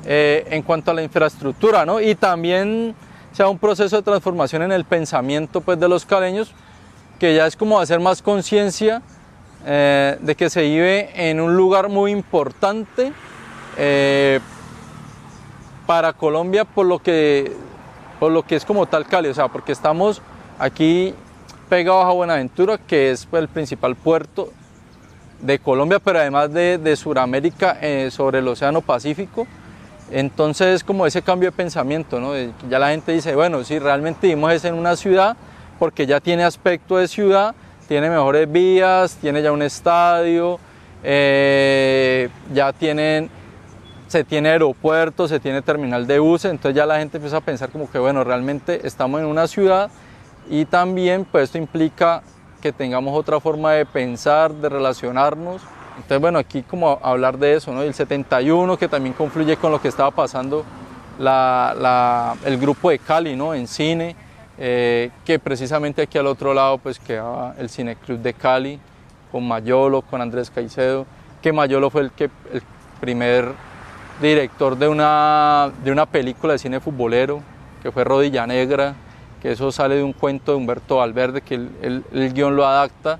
A: en cuanto a la infraestructura, ¿no? Y también se da un proceso de transformación en el pensamiento pues de los caleños, que ya es como hacer más conciencia de que se vive en un lugar muy importante para Colombia por lo que es como tal Cali, o sea, porque estamos aquí pegados a Buenaventura, que es pues, el principal puerto de Colombia, pero además de Sudamérica sobre el Océano Pacífico. Entonces, como ese cambio de pensamiento, ¿no? Ya la gente dice, bueno, si realmente vivimos en una ciudad, porque ya tiene aspecto de ciudad, tiene mejores vías, tiene ya un estadio, ya se tiene aeropuerto, se tiene terminal de buses, entonces ya la gente empieza a pensar como que bueno, realmente estamos en una ciudad, y también pues esto implica que tengamos otra forma de pensar, de relacionarnos. Entonces bueno, aquí como hablar de eso, ¿no? Y el 71, que también confluye con lo que estaba pasando el grupo de Cali, ¿no? En cine, que precisamente aquí al otro lado pues quedaba el Cine Club de Cali, con Mayolo, con Andrés Caicedo, que Mayolo fue el primer director de una película de cine futbolero, que fue Rodilla Negra, que eso sale de un cuento de Humberto Valverde, que el guión lo adapta,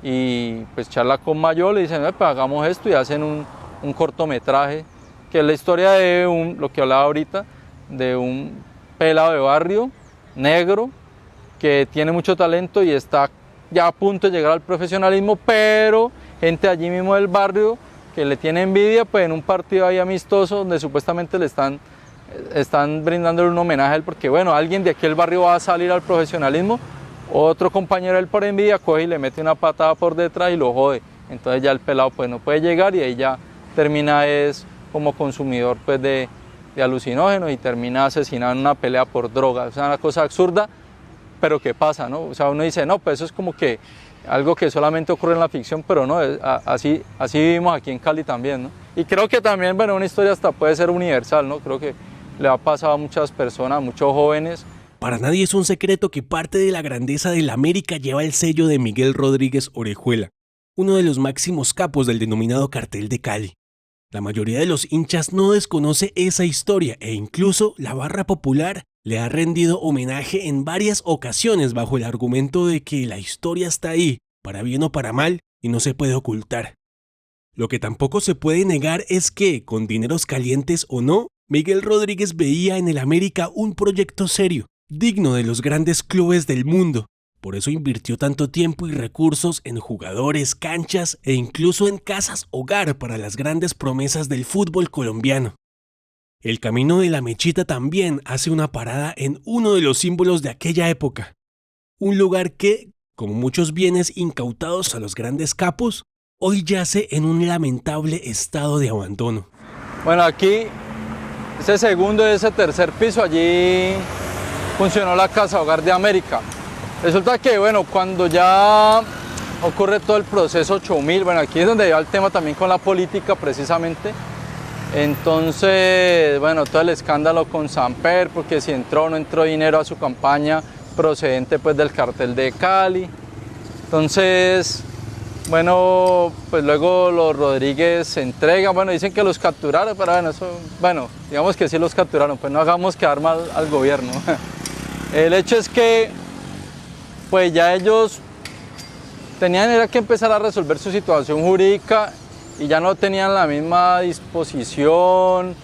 A: y pues charla con Mayolo y dicen, pues hagamos esto, y hacen un cortometraje, que es la historia de lo que hablaba ahorita, de un pelado de barrio, negro, que tiene mucho talento y está ya a punto de llegar al profesionalismo, pero gente allí mismo del barrio que le tiene envidia, pues en un partido ahí amistoso donde supuestamente le están brindándole un homenaje a él, porque bueno, alguien de aquel barrio va a salir al profesionalismo, otro compañero de él por envidia coge y le mete una patada por detrás y lo jode, entonces ya el pelado pues no puede llegar, y ahí ya termina como consumidor pues de alucinógenos, y termina asesinado en una pelea por droga. O sea, una cosa absurda, pero ¿qué pasa, no? O sea, uno dice, no, pues eso es como que algo que solamente ocurre en la ficción, pero no, así vivimos aquí en Cali también, ¿no? Y creo que también, bueno, una historia hasta puede ser universal, ¿no? Creo que le ha pasado a muchas personas, a muchos jóvenes.
B: Para nadie es un secreto que parte de la grandeza del América lleva el sello de Miguel Rodríguez Orejuela, uno de los máximos capos del denominado Cartel de Cali. La mayoría de los hinchas no desconoce esa historia, e incluso la barra popular le ha rendido homenaje en varias ocasiones bajo el argumento de que la historia está ahí, para bien o para mal, y no se puede ocultar. Lo que tampoco se puede negar es que, con dineros calientes o no, Miguel Rodríguez veía en el América un proyecto serio, digno de los grandes clubes del mundo, Por eso invirtió tanto tiempo y recursos en jugadores, canchas e incluso en casas hogar para las grandes promesas del fútbol colombiano. El Camino de la Mechita también hace una parada en uno de los símbolos de aquella época. Un lugar que, como muchos bienes incautados a los grandes capos, hoy yace en un lamentable estado de abandono.
A: Bueno, aquí, ese segundo y ese tercer piso, allí funcionó la Casa Hogar de América. Resulta que, bueno, cuando ya ocurre todo el proceso 8000, bueno, aquí es donde va el tema también con la política precisamente. Entonces, bueno, todo el escándalo con Samper, porque si entró o no entró dinero a su campaña procedente pues del cartel de Cali. Entonces, bueno, pues luego los Rodríguez se entregan, bueno, dicen que los capturaron, pero bueno, eso, bueno, digamos que sí los capturaron, pues no hagamos quedar mal al gobierno. El hecho es que, pues ya ellos tenían que empezar a resolver su situación jurídica y ya no tenían la misma disposición,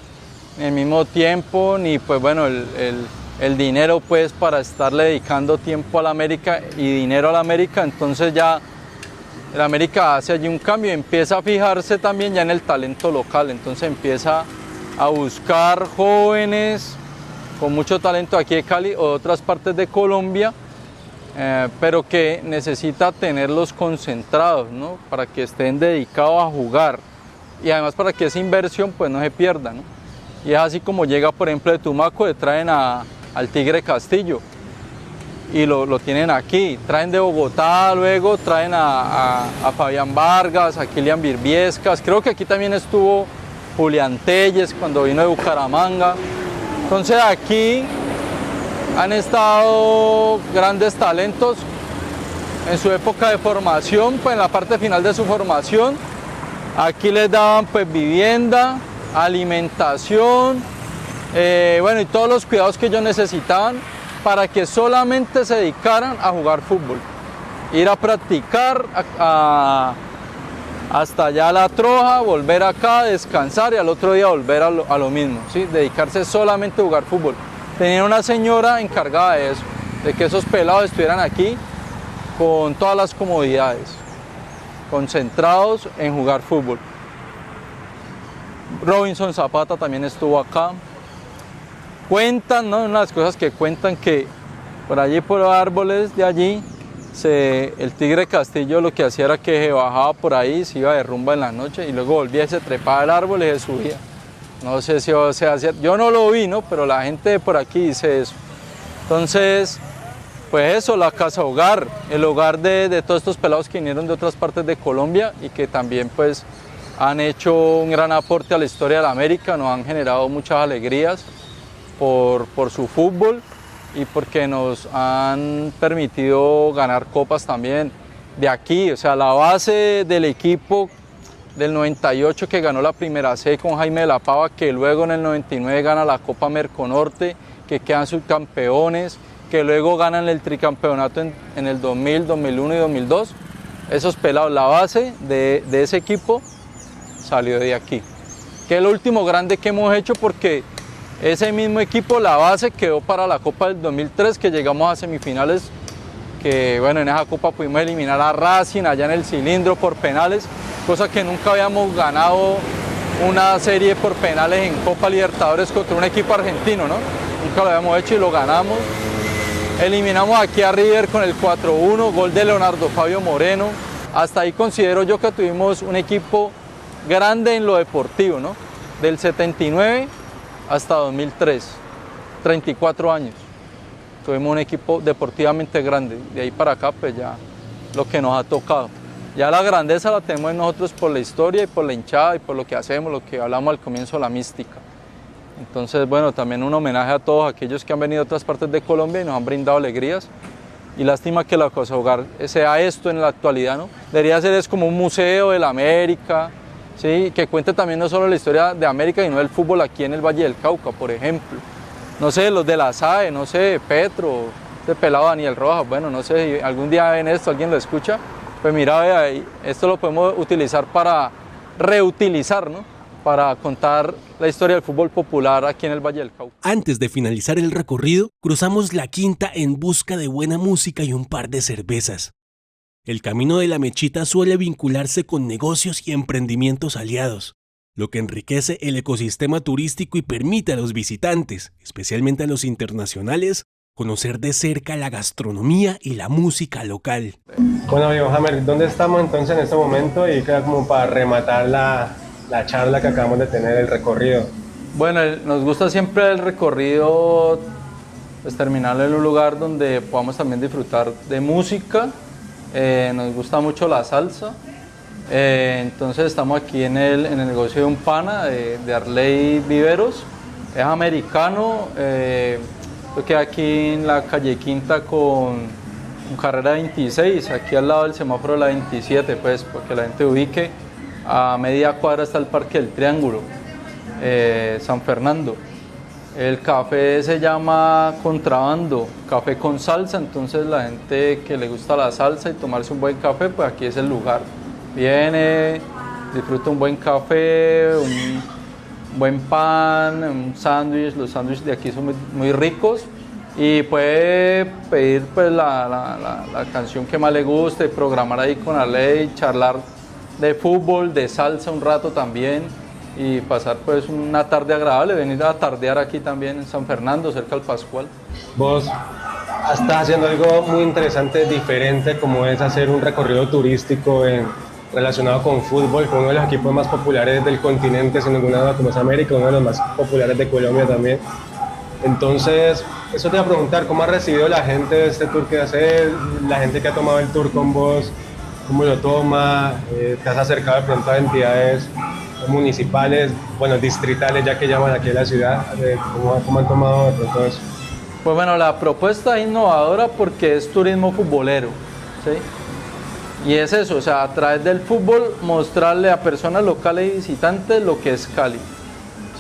A: el mismo tiempo, ni pues bueno, el dinero pues para estarle dedicando tiempo a la América y dinero a la América. Entonces ya el América hace allí un cambio y empieza a fijarse también ya en el talento local. Entonces empieza a buscar jóvenes con mucho talento aquí de Cali o de otras partes de Colombia, pero que necesita tenerlos concentrados, ¿no? Para que estén dedicados a jugar y además para que esa inversión pues no se pierda, ¿no? Y es así como llega, por ejemplo, de Tumaco, le traen al Tigre Castillo y lo tienen aquí. Traen de Bogotá, luego traen a Fabián Vargas, a Kilian Birbiescas, creo que aquí también estuvo Julián Telles cuando vino de Bucaramanga. Entonces aquí han estado grandes talentos en su época de formación, pues en la parte final de su formación. Aquí les daban pues vivienda, alimentación, bueno, y todos los cuidados que ellos necesitaban para que solamente se dedicaran a jugar fútbol. Ir a practicar hasta allá a La Troja, volver acá, descansar y al otro día volver a lo mismo, ¿sí? Dedicarse solamente a jugar fútbol. Tenía una señora encargada de eso, de que esos pelados estuvieran aquí con todas las comodidades, concentrados en jugar fútbol. Robinson Zapata también estuvo acá. Cuentan, ¿no? Una de las cosas que cuentan que por allí, por árboles de allí, el Tigre Castillo lo que hacía era que se bajaba por ahí, se iba de rumba en la noche y luego volvía y se trepaba al árbol y se subía. No sé si se hacía, yo no lo vi, ¿no? Pero la gente de por aquí dice eso. Entonces, pues eso, la Casa Hogar, el hogar de todos estos pelados que vinieron de otras partes de Colombia y que también pues han hecho un gran aporte a la historia de la América, nos han generado muchas alegrías por su fútbol y porque nos han permitido ganar copas también de aquí. O sea, la base del equipo del 98 que ganó la primera C con Jaime de la Pava, que luego en el 99 gana la Copa Merconorte, que quedan subcampeones, que luego ganan el tricampeonato en el 2000, 2001 y 2002. Esos pelados, la base de ese equipo salió de aquí. Que es lo último grande que hemos hecho porque ese mismo equipo, la base, quedó para la Copa del 2003, que llegamos a semifinales, que bueno, en esa Copa pudimos eliminar a Racing allá en el Cilindro por penales, cosa que nunca habíamos ganado una serie por penales en Copa Libertadores contra un equipo argentino, ¿no? Nunca lo habíamos hecho y lo ganamos. Eliminamos aquí a River con el 4-1, gol de Leonardo Fabio Moreno. Hasta ahí considero yo que tuvimos un equipo grande en lo deportivo, ¿no? Del 79 hasta 2003, 34 años. Tuvimos un equipo deportivamente grande. De ahí para acá, pues ya lo que nos ha tocado. Ya la grandeza la tenemos nosotros por la historia y por la hinchada y por lo que hacemos, lo que hablamos al comienzo, la mística. Entonces, bueno, también un homenaje a todos aquellos que han venido de otras partes de Colombia y nos han brindado alegrías. Y lástima que la Casa Hogar sea esto en la actualidad, ¿no? Debería ser es como un museo de la América, ¿sí? Que cuente también no solo la historia de América, sino del fútbol aquí en el Valle del Cauca, por ejemplo. No sé, los de la SAE, no sé, Petro, este pelado Daniel Rojas, bueno, no sé, si algún día ven esto, alguien lo escucha, pues mira, vea, esto lo podemos utilizar para reutilizar, ¿no? para contar la historia del fútbol popular aquí en el Valle del Cauca.
B: Antes de finalizar el recorrido, cruzamos la Quinta en busca de buena música y un par de cervezas. El camino de la Mechita suele vincularse con negocios y emprendimientos aliados, lo que enriquece el ecosistema turístico y permite a los visitantes, especialmente a los internacionales, conocer de cerca la gastronomía y la música local.
C: Bueno, amigo Hammer, ¿dónde estamos entonces en este momento? Y queda como para rematar la charla que acabamos de tener, el recorrido.
A: Bueno, nos gusta siempre el recorrido, pues terminarlo en un lugar donde podamos también disfrutar de música. Nos gusta mucho la salsa. Entonces estamos aquí en el negocio de un pana, de Arley Viveros. Es americano, queda aquí en la calle Quinta con carrera 26, aquí al lado del semáforo de la 27, pues, para que la gente ubique. A media cuadra está el Parque del Triángulo, San Fernando. El café se llama Contrabando, café con salsa, entonces la gente que le gusta la salsa y tomarse un buen café, pues aquí es el lugar. Viene, disfruta un buen café, un buen pan, un sándwich. Los sándwiches de aquí son muy ricos y puede pedir pues la canción que más le guste, programar ahí con Arley, charlar de fútbol, de salsa un rato también y pasar pues una tarde agradable, venir a tardear aquí también en San Fernando, cerca del Pascual.
C: Vos estás haciendo algo muy interesante, diferente, como es hacer un recorrido turístico relacionado con fútbol, con uno de los equipos más populares del continente, sin ninguna duda, como es América, uno de los más populares de Colombia también. Entonces, eso te iba a preguntar, ¿cómo ha recibido la gente este tour que hace, la gente que ha tomado el tour con vos? ¿Cómo lo toma? ¿Te has acercado de pronto a entidades municipales, bueno, distritales, ya que llaman aquí a la ciudad? ¿Cómo han tomado de pronto eso?
A: Pues bueno, la propuesta es innovadora porque es turismo futbolero, ¿sí? Y es eso, o sea, a través del fútbol mostrarle a personas locales y visitantes lo que es Cali,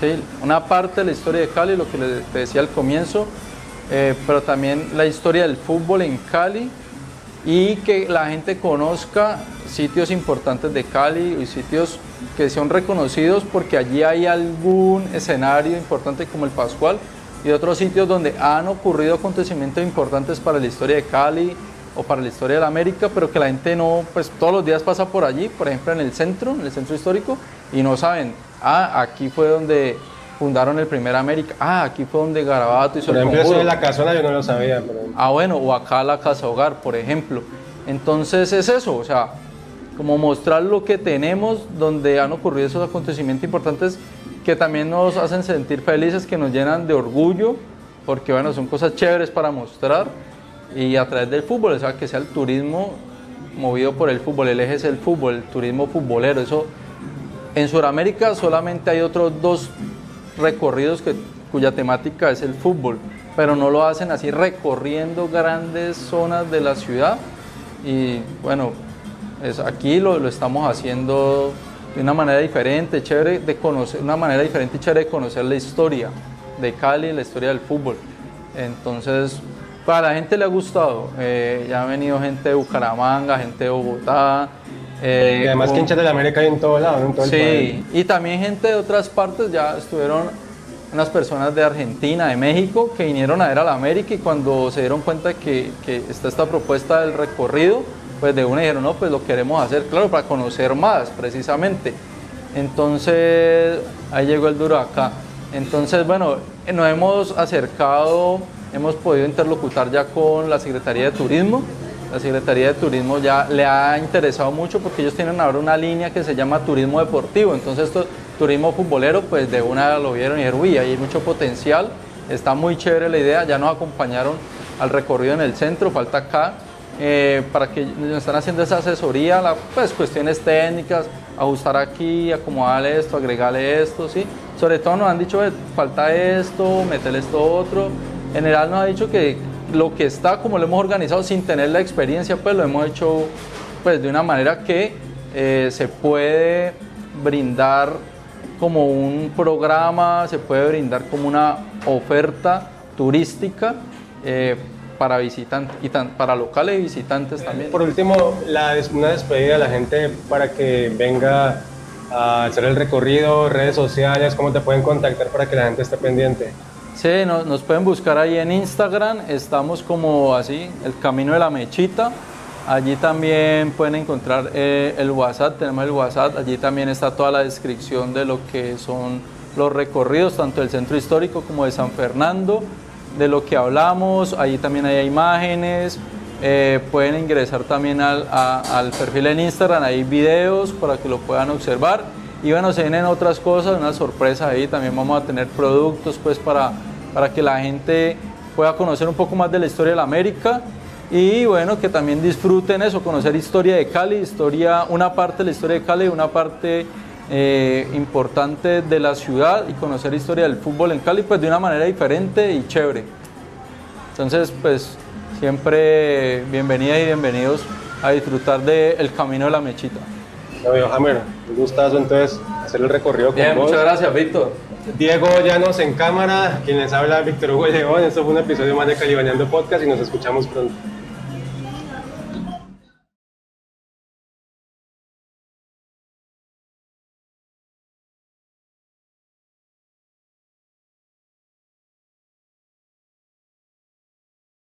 A: ¿sí? Una parte de la historia de Cali, lo que les decía al comienzo, pero también la historia del fútbol en Cali, y que la gente conozca sitios importantes de Cali y sitios que son reconocidos porque allí hay algún escenario importante como el Pascual y otros sitios donde han ocurrido acontecimientos importantes para la historia de Cali o para la historia de la América, pero que la gente no, pues todos los días pasa por allí, por ejemplo en el centro histórico, y no saben, aquí fue donde fundaron el primer América, aquí fue donde Garabato hizo el conjuro.
C: Por ejemplo, eso de la casona yo no lo sabía.
A: Bueno, o acá la Casa Hogar, por ejemplo. Entonces es eso, o sea, como mostrar lo que tenemos, donde han ocurrido esos acontecimientos importantes que también nos hacen sentir felices, que nos llenan de orgullo, porque bueno, son cosas chéveres para mostrar, y a través del fútbol, o sea, que sea el turismo movido por el fútbol, el eje es el fútbol, el turismo futbolero. Eso, en Sudamérica solamente hay otros 2 recorridos cuya temática es el fútbol, pero no lo hacen así recorriendo grandes zonas de la ciudad, y bueno, aquí lo estamos haciendo de una manera diferente, chévere de conocer, una manera diferente y chévere de conocer la historia de Cali, la historia del fútbol. Entonces, para la gente le ha gustado, ya ha venido gente de Bucaramanga, gente de Bogotá.
C: Y además que hinchas de la América hay en todo lado, ¿no? En todo el país.
A: Y también gente de otras partes, ya estuvieron unas personas de Argentina, de México, que vinieron a ver a la América, y cuando se dieron cuenta que está esta propuesta del recorrido, pues de una dijeron, no, pues lo queremos hacer, claro, para conocer más, precisamente. Entonces, ahí llegó el duro acá. Entonces, bueno, nos hemos acercado, hemos podido interlocutar ya con la Secretaría de Turismo. La Secretaría de Turismo ya le ha interesado mucho porque ellos tienen ahora una línea que se llama turismo deportivo. Entonces, esto, turismo futbolero, pues de una lo vieron y dijeron, uy, ahí hay mucho potencial, está muy chévere la idea. Ya nos acompañaron al recorrido en el centro, falta acá, para que nos están haciendo esa asesoría, pues cuestiones técnicas, ajustar aquí, acomodarle esto, agregarle esto, ¿sí? Sobre todo nos han dicho, falta esto, meterle esto otro. En general nos ha dicho que lo que está, como lo hemos organizado sin tener la experiencia, pues lo hemos hecho pues de una manera que se puede brindar como un programa, se puede brindar como una oferta turística para visitantes y para locales y visitantes también.
C: Por último, una despedida a la gente para que venga a hacer el recorrido, redes sociales, cómo te pueden contactar para que la gente esté pendiente.
A: Sí, nos pueden buscar ahí en Instagram, estamos como así, El Camino de la Mechita. Allí también pueden encontrar el WhatsApp, tenemos el WhatsApp, allí también está toda la descripción de lo que son los recorridos, tanto del centro histórico como de San Fernando, de lo que hablamos, allí también hay imágenes, pueden ingresar también al perfil en Instagram, hay videos para que lo puedan observar. Y bueno, se vienen otras cosas, una sorpresa ahí, también vamos a tener productos pues para que la gente pueda conocer un poco más de la historia de la América. Y bueno, que también disfruten eso, conocer historia de Cali, una parte de la historia de Cali, una parte importante de la ciudad y conocer historia del fútbol en Cali pues de una manera diferente y chévere. Entonces pues siempre bienvenidas y bienvenidos a disfrutar del Camino de la Mechita.
C: No, Hammer, un gustazo entonces hacer el recorrido con
A: Bien,
C: vos.
A: muchas gracias, Víctor.
C: Diego Llanos en cámara, quien les habla Víctor Hugo León. Esto fue un episodio más de Calibaneando Podcast y nos escuchamos pronto.